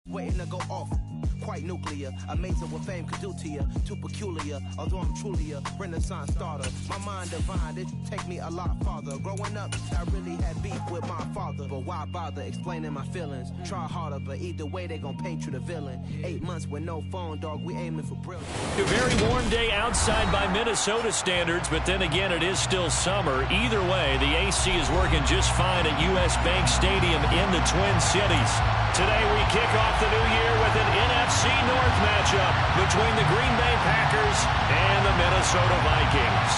Waiting to go off, quite nuclear. Amazing what fame could do to you. Too peculiar, although I'm truly a renaissance starter. My mind divine, it take me a lot farther. Growing up, I really had beef with my father. But why bother explaining my feelings? Try harder, but either way they gon' paint you the villain. 8 months with no phone, dog, we aiming for brilliance. A very warm day outside by Minnesota standards, but then again it is still summer. Either way, the AC is working just fine at US Bank Stadium in the Twin Cities. Today we kick off the new year with an NFC North matchup between the Green Bay Packers and the Minnesota Vikings.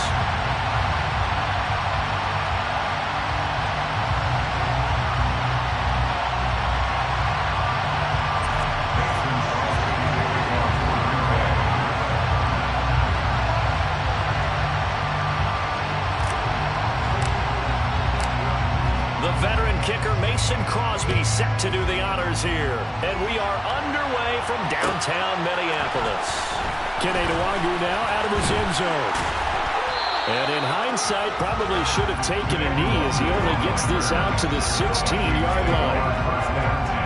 Set to do the honors here. And we are underway from downtown Minneapolis. Kenny Nwangu now out of his end zone. And in hindsight, probably should have taken a knee as he only gets this out to the 16-yard line.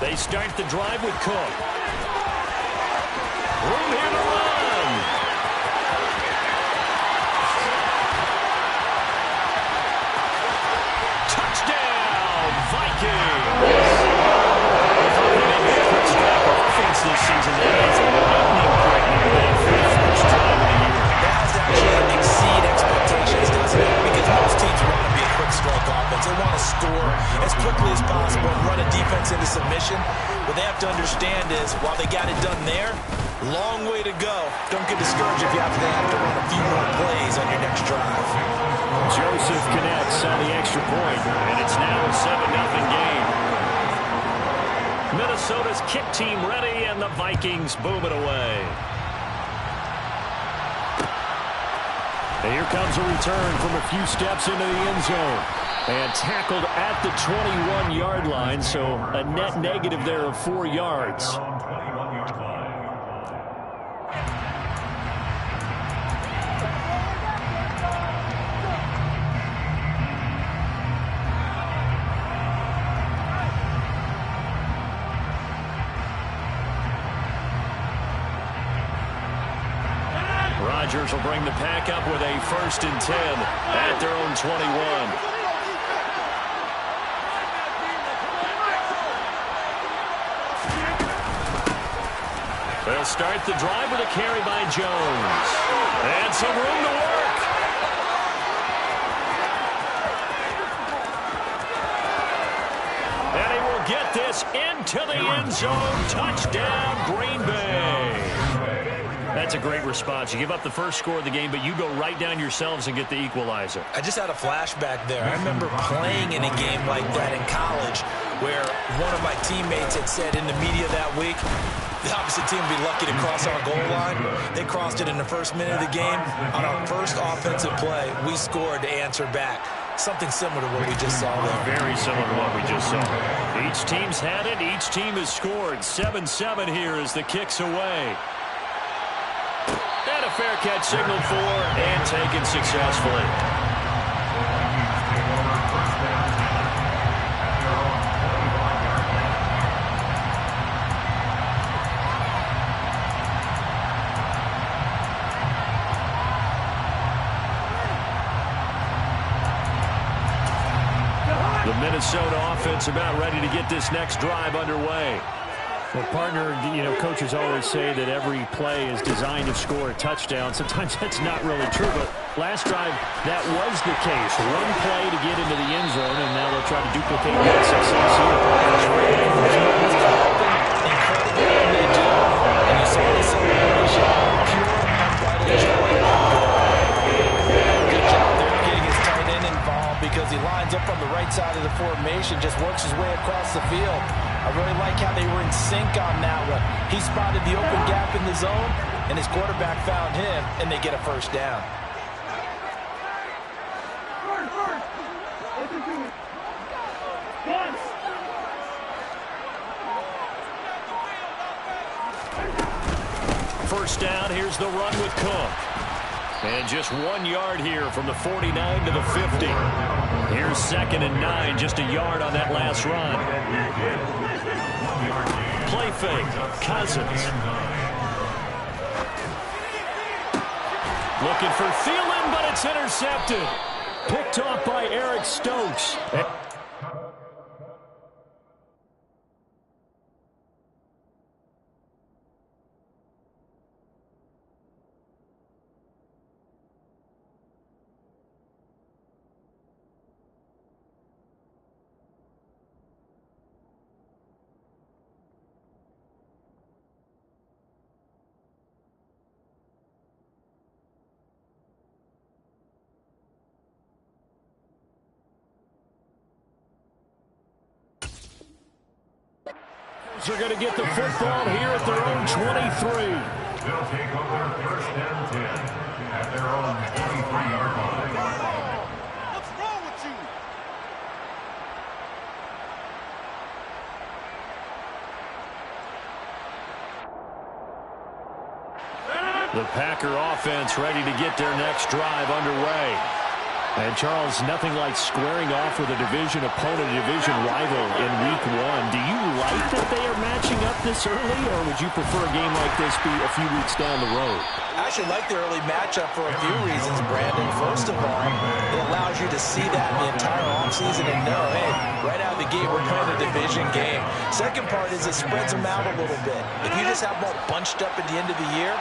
They start the drive with Cook. Room here to run. Touchdown, Vikings. Offense this season that is lightning quick for the first time in a year. That has to actually exceed expectations, doesn't it? Because most teams want to be a quick stroke offense. They want to score as quickly as possible and run a defense into submission. What they have to understand is, while they got it done there, long way to go. Don't get discouraged if you have to run a few more plays on your next drive. Joseph connects on the extra point, and it's now a 7-0 game. Minnesota's kick team ready, and the Vikings boom it away. And here comes a return from a few steps into the end zone. And tackled at the 21-yard line, so a net negative there of 4 yards. Rodgers will bring the pack up with a 1st and 10 at their own 21. They'll start the drive with a carry by Jones. And some room to work. And he will get this into the end zone. Touchdown, Green Bay. That's a great response. You give up the first score of the game, but you go right down yourselves and get the equalizer. I just had a flashback there. I remember playing in a game like that in college where one of my teammates had said in the media that week, the opposite team would be lucky to cross our goal line. They crossed it in the first minute of the game. On our first offensive play, we scored to answer back. Something similar to what we just saw there. Very similar to what we just saw. Each team's had it. Each team has scored. 7-7 here as the kick's away. And a fair catch signaled for and taken successfully. The Minnesota offense about ready to get this next drive underway. Well, partner, coaches always say that every play is designed to score a touchdown. Sometimes that's not really true, but last drive, that was the case. One play to get into the end zone, and now they'll try to duplicate that success here. Incredible when they do, and you saw the celebration, pure, unbridled joy. Good job there getting his tight end involved because he lines up on the right side of the formation, just works his way across the field. I really like how they were in sync on that one. He spotted the open gap in the zone, and his quarterback found him, and they get a first down. first down. Here's the run with Cook. And just 1 yard here from the 49 to the 50. Here's 2nd and 9, just a yard on that last run. Play fake, Cousins. Looking for Thielen, but it's intercepted. Picked off by Eric Stokes. Are going to get the football here at their own 23. They'll take over 1st and 10 at their own 23-yard line. What's wrong with you? The Packer offense ready to get their next drive underway. And, Charles, nothing like squaring off with a division opponent, a division rival in Week 1. Do you like that they are matching up this early, or would you prefer a game like this be a few weeks down the road? I actually like the early matchup for a few reasons, Brandon. First of all, it allows you to see that in the entire offseason and know, hey, right out of the gate, we're playing a division game. Second part is it spreads them out a little bit. If you just have them all bunched up at the end of the year,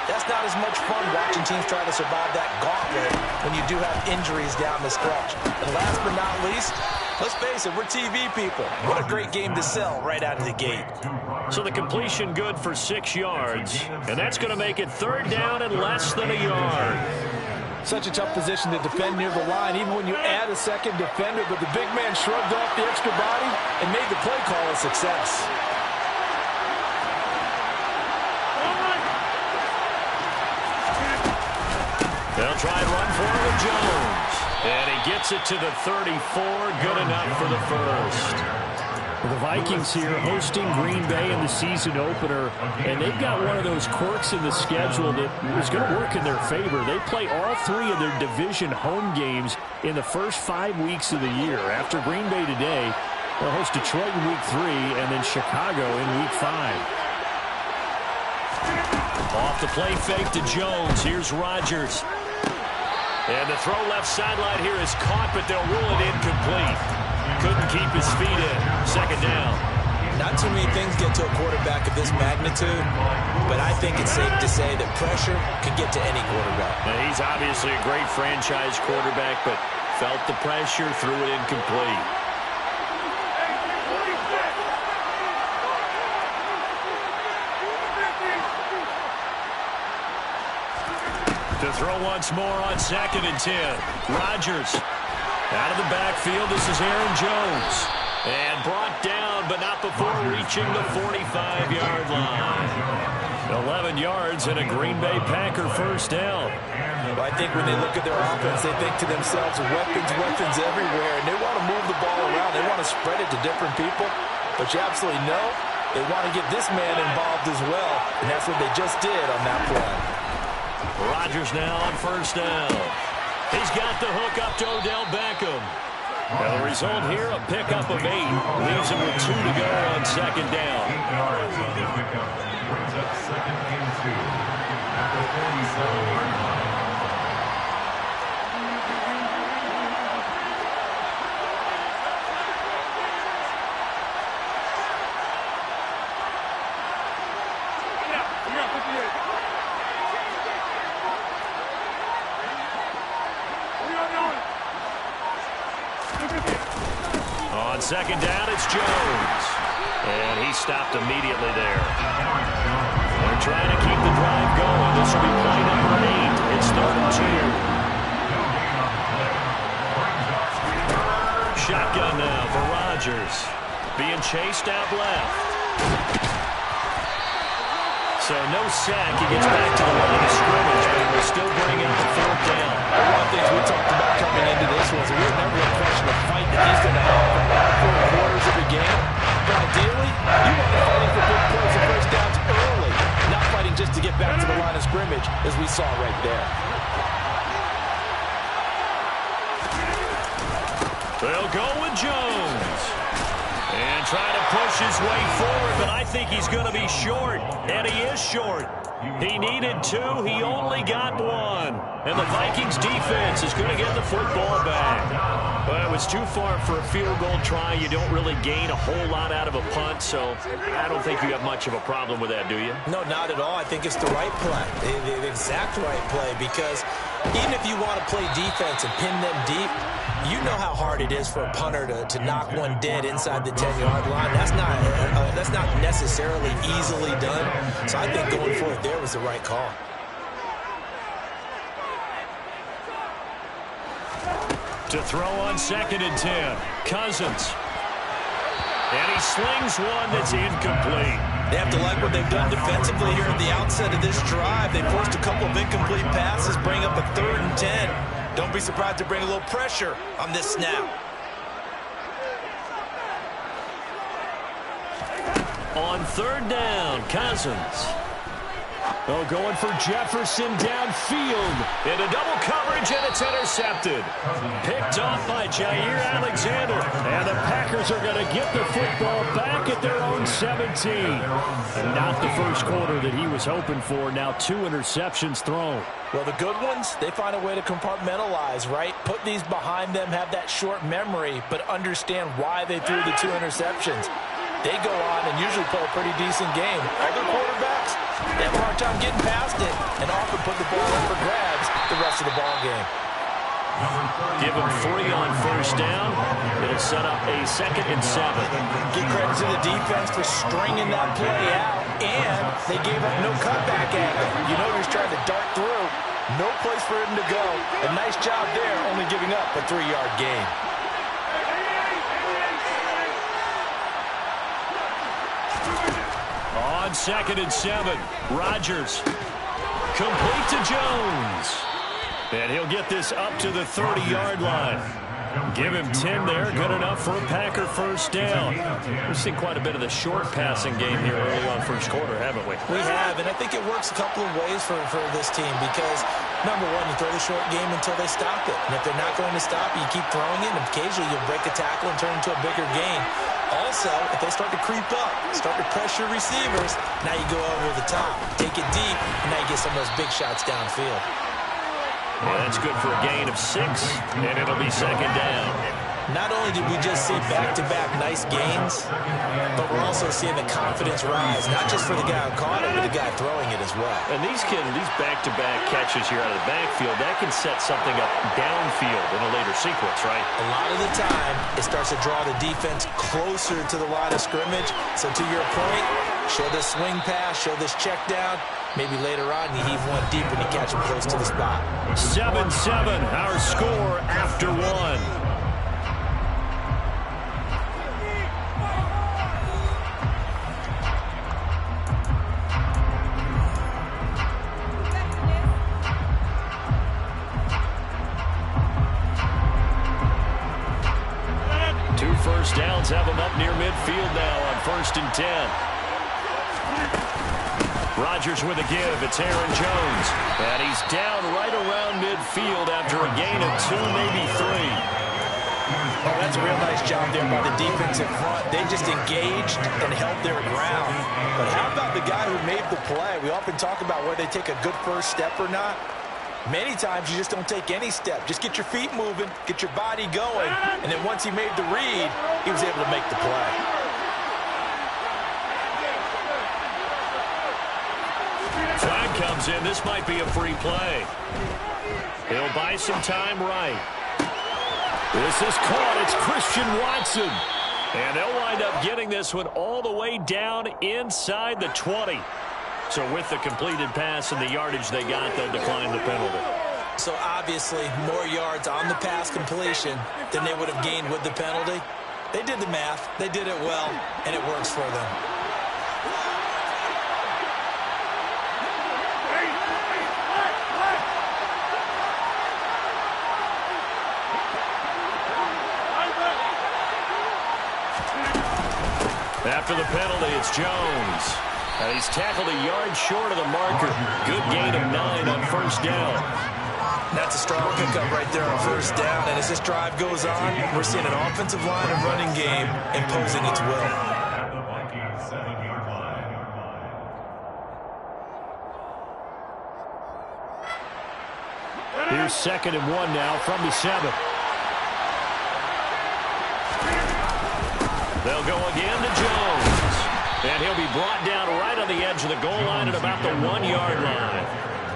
that's not as much fun watching teams try to survive that gauntlet when you do have injuries down the stretch. And last but not least, let's face it, we're TV people. What a great game to sell right out of the gate. So the completion good for 6 yards, and that's going to make it 3rd down and less than a yard. Such a tough position to defend near the line, even when you add a second defender, but the big man shrugged off the extra body and made the play call a success. They'll try and run for it with Jones. And he gets it to the 34. Good enough for the first. The Vikings here hosting Green Bay in the season opener, and they've got one of those quirks in the schedule that is going to work in their favor. They play all 3 of their division home games in the first 5 weeks of the year. After Green Bay today, they'll host Detroit in Week 3 and then Chicago in Week 5. Off the play fake to Jones. Here's Rodgers. And the throw left sideline here is caught, but they'll rule it incomplete. Couldn't keep his feet in. 2nd down. Not too many things get to a quarterback of this magnitude, but I think it's safe to say that pressure can get to any quarterback. Now, he's obviously a great franchise quarterback, but felt the pressure, threw it incomplete. To throw once more on 2nd and 10. Rodgers out of the backfield. This is Aaron Jones. And brought down, but not before reaching the 45-yard line. 11 yards and a Green Bay Packer first down. Well, I think when they look at their offense, they think to themselves, weapons everywhere, and they want to move the ball around. They want to spread it to different people, but you absolutely know they want to get this man involved as well, and that's what they just did on that play. Rodgers now on first down. He's got the hook up to Odell Beckham. Well, the result here, a pickup of 8. Leaves him with 2 to go on 2nd down. 8 yards on the pickup. Brings up 2nd and 2 at the 37-yard line. On 2nd down, it's Jones. And he stopped immediately there. They're trying to keep the drive going. This will be play number 8. It's 3rd and 2. Shotgun now for Rodgers. Being chased out left. So no sack. He gets back to the line of scrimmage, but he will still bring out the 4th down. One of the things we talked about coming into this was we were never impressed with the fight that he's going to have for all 4 quarters of the game. But ideally, you want to fighting for big plays and first downs early, not fighting just to get back coverage as we saw right there. They'll go with Jones. And try to push his way forward, but I think he's going to be short. And he is short. He needed 2. He only got 1. And the Vikings defense is going to get the football back. Well, it was too far for a field goal try. You don't really gain a whole lot out of a punt, so I don't think you have much of a problem with that, do you? No, not at all. I think it's the right play, the exact right play, because even if you want to play defense and pin them deep, you know how hard it is for a punter to knock one dead inside the 10-yard line. That's not necessarily easily done. So I think going for it there was the right call. To throw on 2nd and 10, Cousins. And he slings one that's incomplete. They have to like what they've done defensively here at the outset of this drive. They forced a couple of incomplete passes, bring up a 3rd and 10. Don't be surprised to bring a little pressure on this snap. On 3rd down, Cousins. Oh, going for Jefferson downfield. Into double coverage, and it's intercepted. Picked off by Jair Alexander. And the Packers are going to get the football back at their own 17. And not the first quarter that he was hoping for. Now 2 interceptions thrown. Well, the good ones, they find a way to compartmentalize, right? Put these behind them, have that short memory, but understand why they threw the 2 interceptions. They go on and usually play a pretty decent game. Other quarterbacks, they have a hard time getting past it and often put the ball up for grabs the rest of the ball game. Give them 3 on 1st down. It'll set up a 2nd and 7. Give credit to the defense for stringing that play out, and they gave up no cutback angle. You know he was trying to dart through. No place for him to go. A nice job there, only giving up a 3-yard gain. On 2nd and 7, Rodgers. Complete to Jones. And he'll get this up to the 30-yard line. Give him 10 there. Good enough for a Packer 1st down. We've seen quite a bit of the short passing game here early on 1st quarter, haven't we? We have, and I think it works a couple of ways for this team because, number one, you throw the short game until they stop it. And if they're not going to stop it, you keep throwing it, and occasionally you'll break a tackle and turn into a bigger gain. Also, if they start to creep up, start to pressure receivers, now you go over the top, take it deep, and now you get some of those big shots downfield. Yeah, that's good for a gain of 6, and it'll be 2nd down. Not only did we just see back-to-back nice gains, but we're also seeing the confidence rise, not just for the guy who caught it, but the guy throwing it as well. And these back-to-back catches here out of the backfield, that can set something up downfield in a later sequence, right? A lot of the time, it starts to draw the defense closer to the line of scrimmage. So to your point, show this swing pass, show this check down. Maybe later on, you heave one deep when you catch him close to the spot. 7-7, our score after 1. Two first downs have them up near midfield now on 1st and 10. Rodgers with a give. It's Aaron Jones. And he's down right around midfield after a gain of 2, maybe 3. Oh, that's a real nice job there by the defensive front. They just engaged and held their ground. But how about the guy who made the play? We often talk about whether they take a good first step or not. Many times you just don't take any step. Just get your feet moving, get your body going, and then once he made the read, he was able to make the play. Flag comes in. This might be a free play. He'll buy some time right. This is caught. It's Christian Watson. And they'll wind up getting this one all the way down inside the 20. So with the completed pass and the yardage they got, they'll decline the penalty. So obviously more yards on the pass completion than they would have gained with the penalty. They did the math. They did it well, and it works for them. After the penalty, it's Jones. And he's tackled a yard short of the marker. Good gain of 9 on first down. That's a strong pickup right there on first down. And as this drive goes on, we're seeing an offensive line and running game imposing its will. At the Vikings 7-yard line. Here's 2nd and 1 now from the 7. They'll go again to Jones. And he'll be brought down right on the edge of the goal line at about the 1-yard line.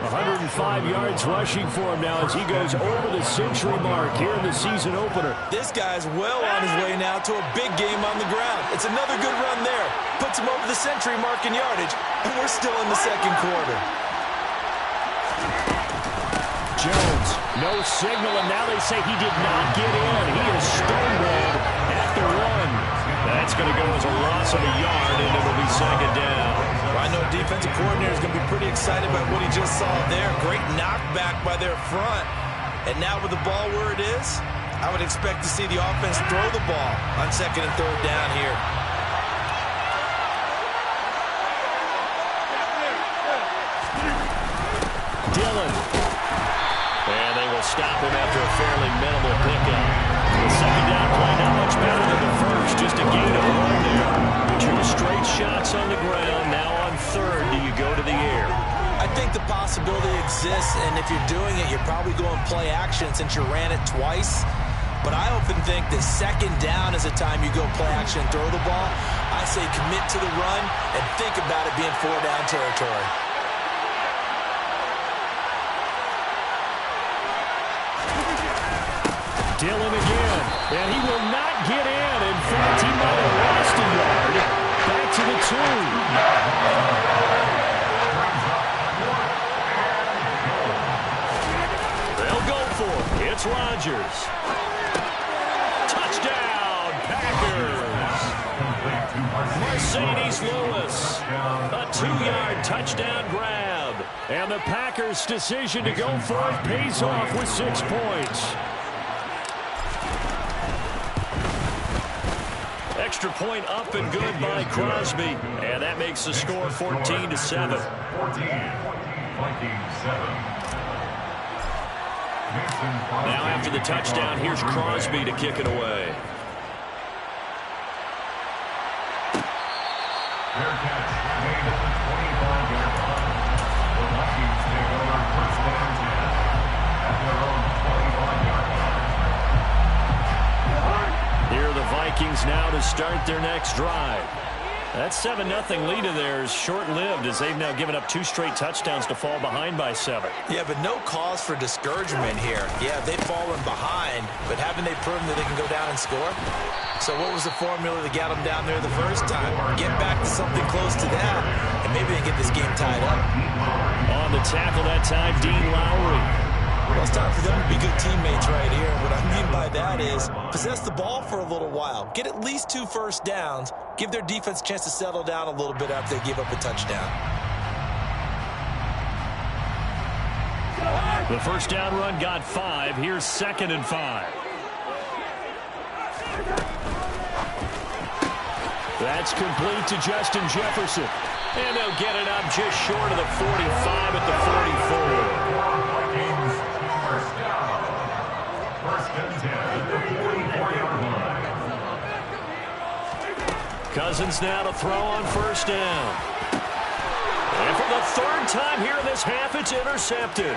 105 yards rushing for him now as he goes over the century mark here in the season opener. This guy's well on his way now to a big game on the ground. It's another good run there. Puts him over the century mark in yardage, and we're still in the second quarter. Jones, no signal, and now they say he did not get in. He is stonewalled at the run. That's going to go as a loss of a yard, and it'll be 2nd down. Well, I know defensive coordinator is going to be pretty excited about what he just saw there. Great knockback by their front. And now with the ball where it is, I would expect to see the offense throw the ball on 2nd and 3rd down here. Dillon. And they will stop him after a fairly minimal pickup. The 2nd down play not much better than the first, just a gain of 1 there. 2 straight shots on the ground. Now on 3rd, do you go to the air? I think the possibility exists, and if you're doing it, you're probably going play action since you ran it twice. But I often think that 2nd down is a time you go play action and throw the ball. I say commit to the run and think about it being 4-down territory. Dillon again, and he will not get in. In fact, he might have lost a yard. Back to the 2. They'll go for it. It's Rodgers. Touchdown, Packers. Mercedes Lewis. A 2-yard touchdown grab. And the Packers' decision to go for it pays off with 6 points. Extra point up and good by Crosby. And that makes the score 14-7. 14, Vikings 7. Now after the touchdown, here's Crosby to kick it away. Fair catch made at the 25-yard line. The Vikings take over 1st and 10 at their own 25-yard line. Here are the Vikings now to start their next drive. That 7-0 lead of theirs short-lived as they've now given up 2 straight touchdowns to fall behind by 7. Yeah, but no cause for discouragement here. Yeah, they've fallen behind, but haven't they proven that they can go down and score? So what was the formula that got them down there the first time? Get back to something close to that, and maybe they get this game tied up. On the tackle that time, Dean Lowry. Well, it's time for them to be good teammates right here. What I mean by that is possess the ball for a little while. Get at least 2 first downs. Give their defense a chance to settle down a little bit after they give up a touchdown. The first down run got 5. Here's 2nd and 5. That's complete to Justin Jefferson. And they'll get it up just short of the 45 at the 44. Vikings, first down. 1st and 10 at the 44-yard line. Cousins now to throw on first down. And for the 3rd time here in this half, it's intercepted.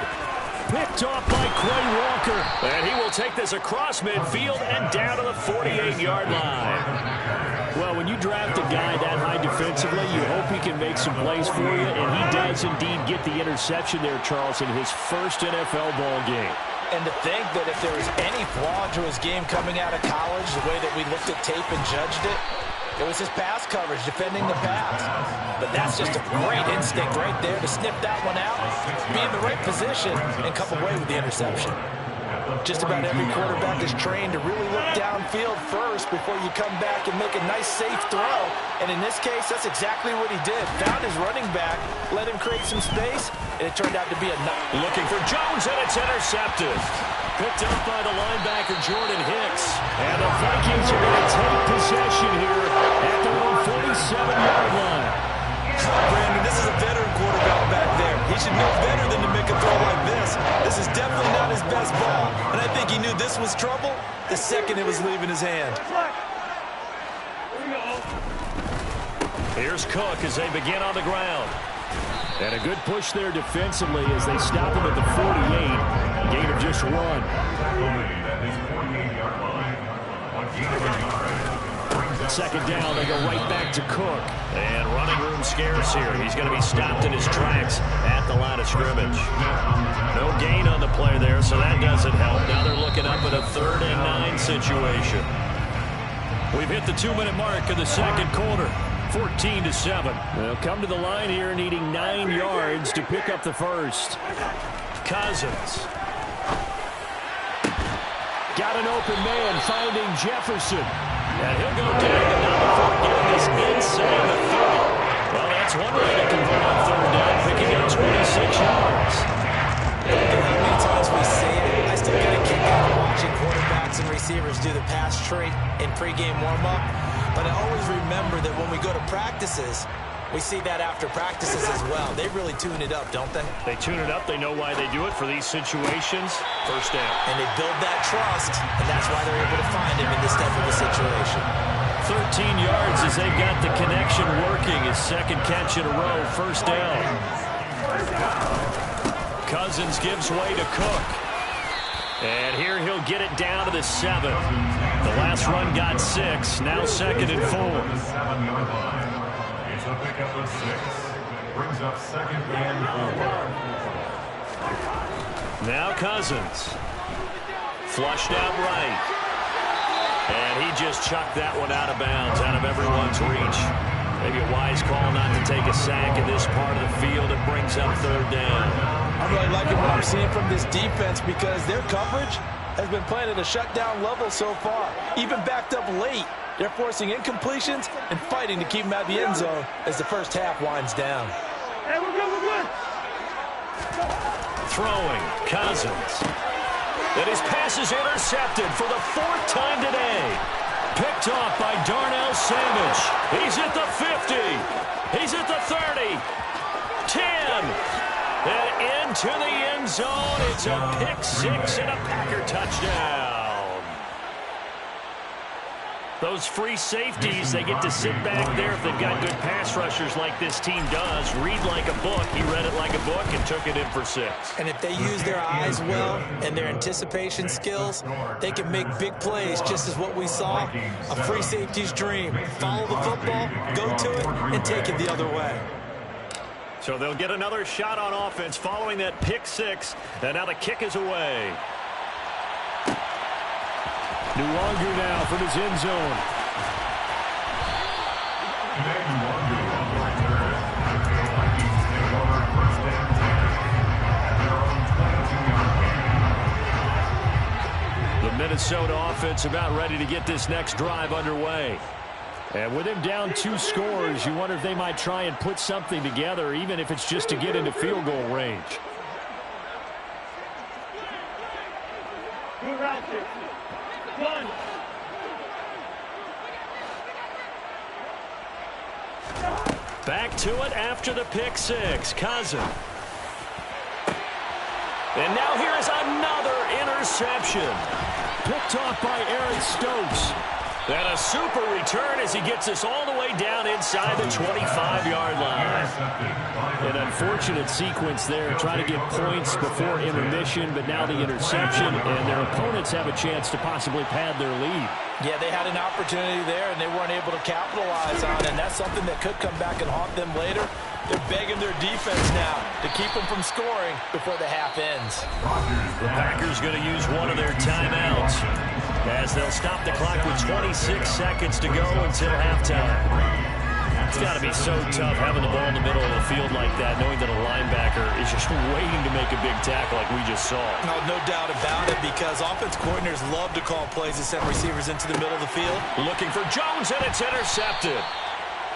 Picked off by Quay Walker. And he will take this across midfield and down to the 48-yard line. Well, when you draft a guy that high defensively, you hope he can make some plays for you, and he does indeed get the interception there, Charles, in his first NFL ball game. And to think that if there was any flaw to his game coming out of college, the way that we looked at tape and judged it, it was his pass coverage, defending the pass. But that's just a great instinct right there to snip that one out, be in the right position, and come away with the interception. Just about every quarterback is trained to really look downfield first before you come back and make a nice, safe throw. And in this case, that's exactly what he did. Found his running back, let him create some space, and it turned out to be a nut. Looking for Jones, and it's intercepted. Picked up by the linebacker, Jordan Hicks. And the Vikings are going to take possession here at their own 47-yard line. the second it was leaving his hand. Here's Cook as they begin on the ground. And a good push there defensively as they stop him at the 48. Gain of just 1. Second down, they go right back to Cook. And running room scarce here. He's going to be stopped in his tracks at the line of scrimmage. No gain on the play there, so that doesn't help. Now they're looking up at a 3rd and 9 situation. We've hit the 2-minute mark of the second quarter. 14-7. They'll come to the line here needing 9 yards to pick up the first. Cousins. Got an open man finding Jefferson. And he'll go down before getting this inside the 30. Well, that's one way to convert on 3rd down, picking up 26 yards. How many times we say it, I still get a kick out of watching quarterbacks and receivers do the pass tree in pregame warm-up. But I always remember that when we go to practices, we see that after practices as well. They really tune it up, don't they? They tune it up. They know why they do it for these situations. First down. And they build that trust, and that's why they're able to find him in this type of a situation. 13 yards as they've got the connection working. His second catch in a row. First down. Cousins gives way to Cook. And here he'll get it down to the 7. The last run got 6. Now 2nd and 4. It's a pickup of 6. Brings up 2nd and 4. Now Cousins. Flushed out right. And he just chucked that one out of bounds, out of everyone's reach. Maybe a wise call not to take a sack in this part of the field. It brings up 3rd down. I'm really liking what I'm seeing from this defense because their coverage has been playing at a shutdown level so far. Even backed up late, they're forcing incompletions and fighting to keep them out of the end zone as the first half winds down. Hey, we're good. Throwing, Cousins. And his pass is intercepted for the 4th time today. Picked off by Darnell Savage. He's at the 50. He's at the 30. 10. And into the end zone. It's a pick 6 and a Packer touchdown. Those free safeties, they get to sit back there if they've got good pass rushers like this team does. Read like a book. He read it like a book and took it in for 6. And if they use their eyes well and their anticipation skills, they can make big plays, just as what we saw. A free safety's dream. Follow the football, go to it, and take it the other way. So they'll get another shot on offense following that pick 6. And now the kick is away. Nwangu now from his end zone. The Minnesota offense about ready to get this next drive underway. And with him down 2 scores, you wonder if they might try and put something together, even if it's just to get into field goal range. Back to it after the pick 6. Cousins. And now here's another interception. Picked off by Eric Stokes. And a super return as he gets us all the way down inside the 25-yard line. An unfortunate sequence there, trying to get points before intermission, but now the interception, and their opponents have a chance to possibly pad their lead. Yeah, they had an opportunity there, and they weren't able to capitalize on it, and that's something that could come back and haunt them later. They're begging their defense now to keep them from scoring before the half ends. The Packers going to use one of their timeouts as they'll stop the clock with 26 seconds to go until halftime. It's got to be so tough having the ball in the middle of the field like that, knowing that a linebacker is just waiting to make a big tackle like we just saw. No doubt about it, because offense coordinators love to call plays and send receivers into the middle of the field. Looking for Jones, and it's intercepted.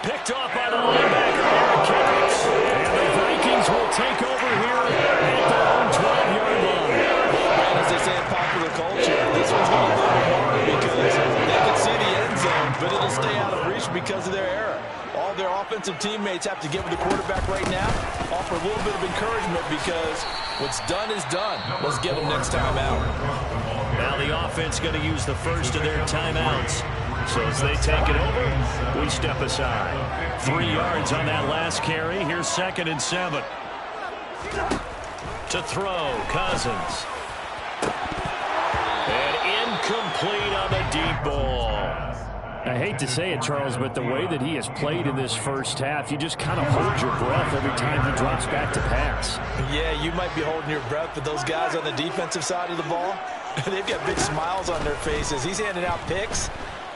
Picked off by the linebacker, Eric Kendricks. And the Vikings will take over here at their own 12-yard line. And as they say in popular culture, this one's going to be a little bit harder because they can see the end zone, but it'll stay out of reach because of their error. All their offensive teammates have to get with the quarterback right now, offer a little bit of encouragement because what's done is done. Let's get them next time out. Now the offense going to use the first of their timeouts. So as they take it over, we step aside. 3 yards on that last carry. Here's 2nd and 7. To throw, Cousins. And incomplete on the deep ball. I hate to say it, Charles, but the way that he has played in this first half, you just kind of hold your breath every time he drops back to pass. Yeah, you might be holding your breath, but those guys on the defensive side of the ball, they've got big smiles on their faces. He's handing out picks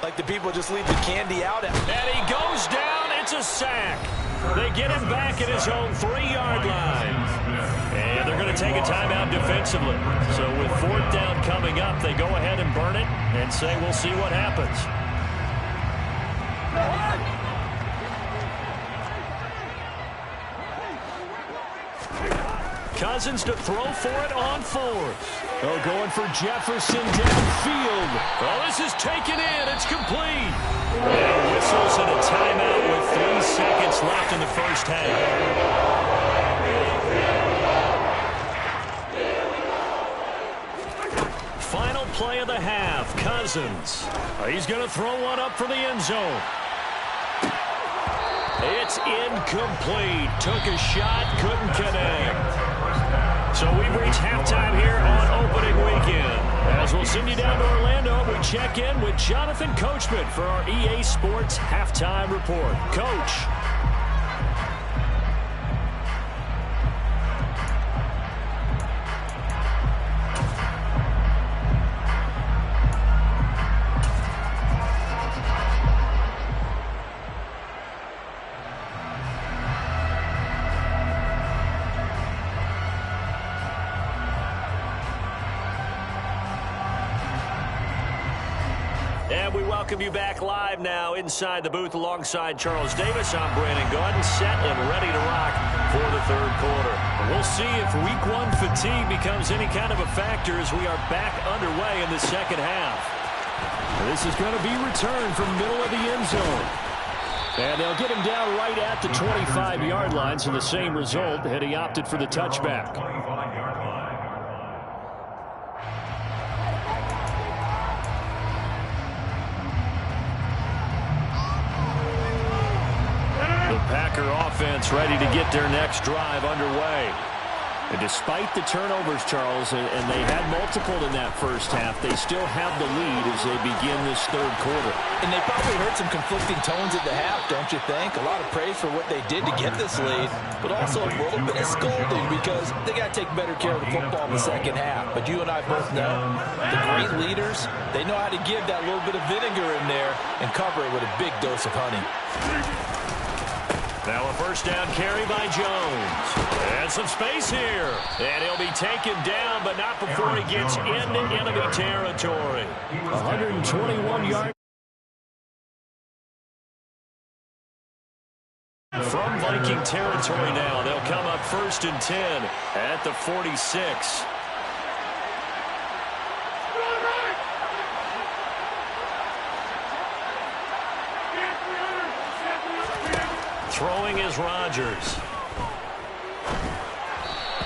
like the people just leave the candy out. And he goes down. It's a sack. They get him back at his own 3-yard line. And they're going to take a timeout defensively. So with 4th down coming up, they go ahead and burn it and say we'll see what happens. Cousins to throw for it on 4th. Oh, going for Jefferson downfield. Oh, this is taken in. It's complete. And whistles and a timeout with 3 seconds left in the first half. Final play of the half. Cousins. He's going to throw one up for the end zone. It's incomplete. Took a shot, couldn't connect. So we've reached halftime here on opening weekend. As we'll send you down to Orlando, we check in with Jonathan Coachman for our EA Sports Halftime Report. Coach. We welcome you back live now inside the booth alongside Charles Davis. I'm Brandon Gordon, set and ready to rock for the 3rd quarter. We'll see if week 1 fatigue becomes any kind of a factor as we are back underway in the 2nd half. This is going to be returned from middle of the end zone. And they'll get him down right at the 25-yard line, so the same result had he opted for the touchback. Packer offense ready to get their next drive underway. And despite the turnovers, Charles, and they had multiple in that first half, they still have the lead as they begin this 3rd quarter. And they probably heard some conflicting tones at the half, don't you think? A lot of praise for what they did to get this lead, but also a little bit of scolding because they got to take better care of the football in the 2nd half. But you and I both know the great leaders, they know how to give that little bit of vinegar in there and cover it with a big dose of honey. Now a 1st down carry by Jones. And some space here. And he'll be taken down, but not before he gets into enemy territory. 121 yards. From Viking territory now. They'll come up 1st and 10 at the 46. Throwing is Rodgers.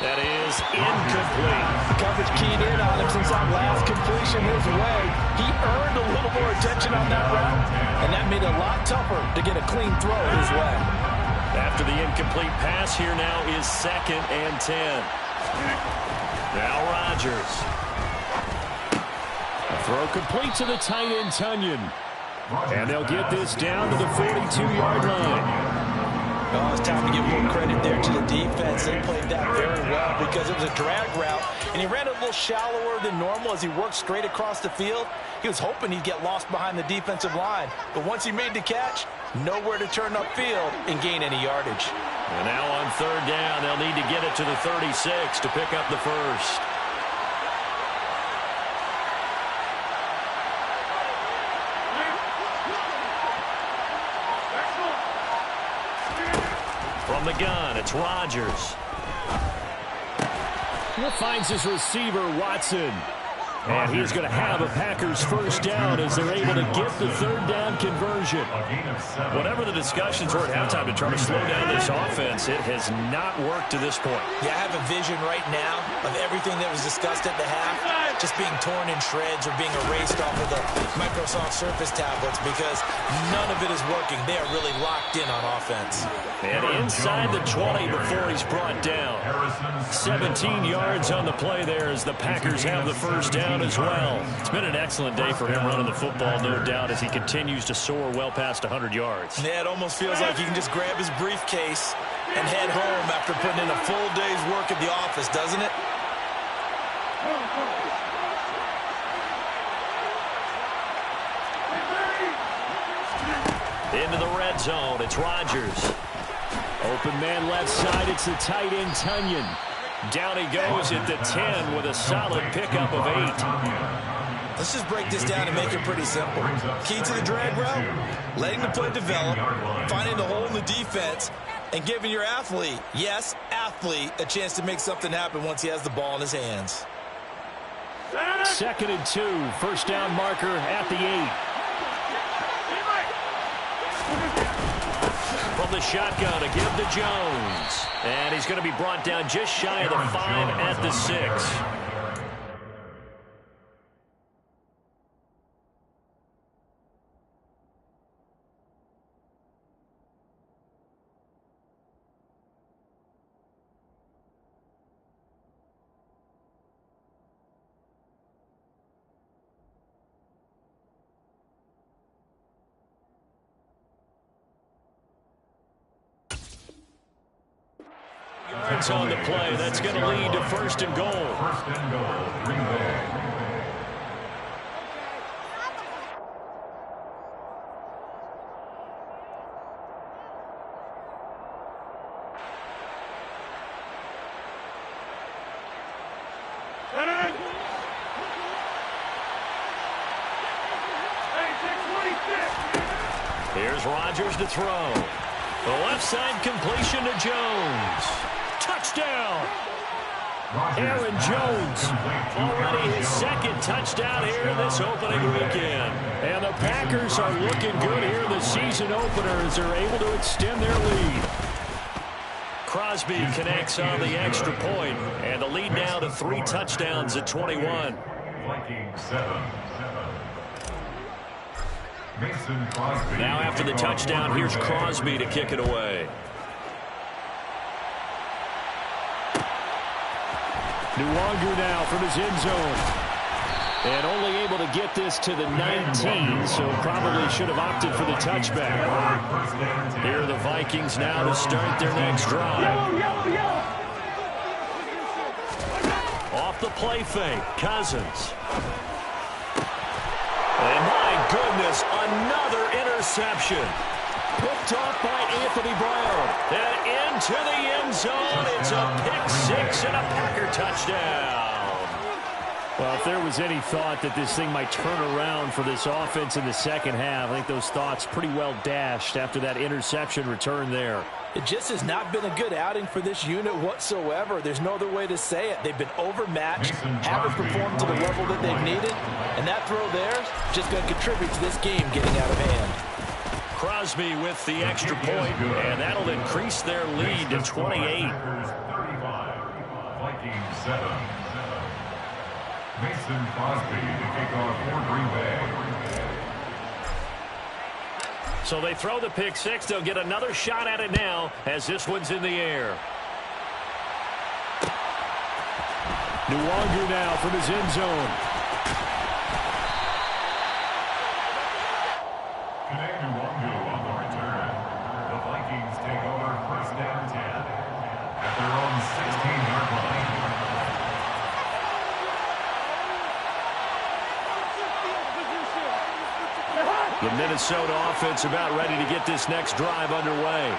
That is incomplete. Coverage keyed in on him since that last completion his way. He earned a little more attention on that route, and that made it a lot tougher to get a clean throw his way. After the incomplete pass, here now is 2nd and 10. Now Rodgers. A throw complete to the tight end, Tunyon. And they'll get this down to the 42-yard line. Oh, it's time to give more credit there to the defense. They played that very well because it was a drag route, and he ran a little shallower than normal as he worked straight across the field. He was hoping he'd get lost behind the defensive line, but once he made the catch, nowhere to turn upfield and gain any yardage. And now on 3rd down, they'll need to get it to the 36 to pick up the 1st. From the gun, it's Rodgers. Finds his receiver, Watson. And he's going to have a Packers 1st down as they're able to get the 3rd down conversion. Whatever the discussions were at halftime to try to slow down this offense, it has not worked to this point. Yeah, I have a vision right now of everything that was discussed at the half. just being torn in shreds or being erased off of the Microsoft Surface tablets because none of it is working. They are really locked in on offense. And inside the 20 before he's brought down. 17 yards on the play there as the Packers have the first down as well. It's been an excellent day for him running the football, no doubt, as he continues to soar well past 100 yards. Yeah, it almost feels like he can just grab his briefcase and head home after putting in a full day's work at the office, doesn't it? Into the red zone, it's Rodgers. Open man left side, it's the tight end Tunyon. Down he goes at the 10 with a solid pickup of 8. Let's just break this down and make it pretty simple. Key to the drag route, letting the play develop, finding the hole in the defense, and giving your athlete, yes, athlete, a chance to make something happen once he has the ball in his hands. 2nd and 2, first down marker at the 8. From the shotgun, a give to Jones. And he's going to be brought down just shy of the 5 at the 6. On the play, that's going to lead to 1st and goal. 1st and goal, Green Bay. Here's Rodgers to throw. The left side completion to Jones. Touchdown! Aaron Jones, already his 2nd touchdown here in this opening weekend. And the Packers are looking good here in the season opener as they're able to extend their lead. Crosby connects on the extra point, and the lead now to 3 touchdowns at 21. Vikings 7. Mason Crosby. Now after the touchdown, here's Crosby to kick it away. Nwangu now from his end zone. And only able to get this to the 19, so probably should have opted for the touchback. Here are the Vikings now to start their next drive. Off the play fake, Cousins. And my goodness, another interception. Picked off by Anthony Brown. And into the end zone. It's a pick-6 and a Packer touchdown. Well, if there was any thought that this thing might turn around for this offense in the second half, I think those thoughts pretty well dashed after that interception return there. It just has not been a good outing for this unit whatsoever. There's no other way to say it. They've been overmatched, haven't performed to the level that they've needed, and that throw there is just going to contribute to this game getting out of hand. Crosby with the extra point, and that'll increase their lead to 28. 35, Vikings 7. Mason Crosby to kick off for Green Bay. So they throw the pick-6. They'll get another shot at it now as this one's in the air. Nwangu now from his end zone. Nwangu on the return. The Vikings take over 1st down 10 at their own 16-yard line. The Minnesota offense about ready to get this next drive underway.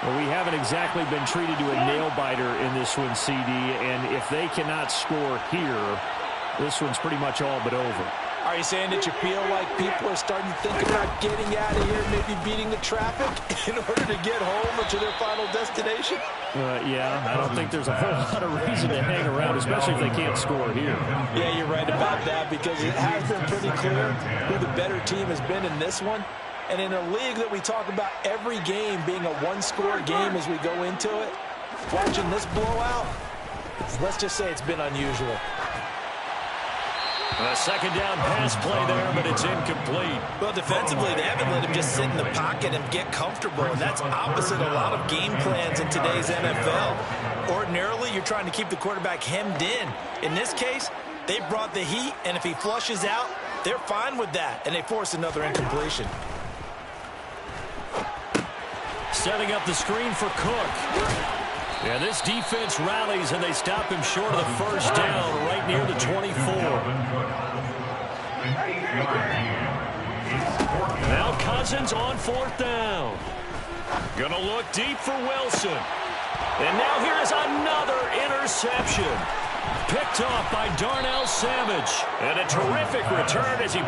Well, we haven't exactly been treated to a nail-biter in this one, CD, and if they cannot score here, this one's pretty much all but over. Are you saying that you feel like people are starting to think about getting out of here, maybe beating the traffic in order to get home or to their final destination? Yeah, I don't think there's a whole lot of reason to hang around, especially if they can't score here. Yeah, you're right about that because it has been pretty clear who the better team has been in this one. And in a league that we talk about every game being a one-score game as we go into it, watching this blowout, let's just say it's been unusual. A second down pass play there, but it's incomplete. Well, defensively, they haven't let him just sit in the pocket and get comfortable, and that's opposite a lot of game plans in today's NFL. Ordinarily, you're trying to keep the quarterback hemmed in. In this case, they brought the heat, and if he flushes out, they're fine with that, and they force another incompletion. Setting up the screen for Cook. Yeah, this defense rallies, and they stop him short of the first down right near the 24. Now Cousins on fourth down. Gonna look deep for Wilson. And now here is another interception. Picked off by Darnell Savage. And a terrific return as he...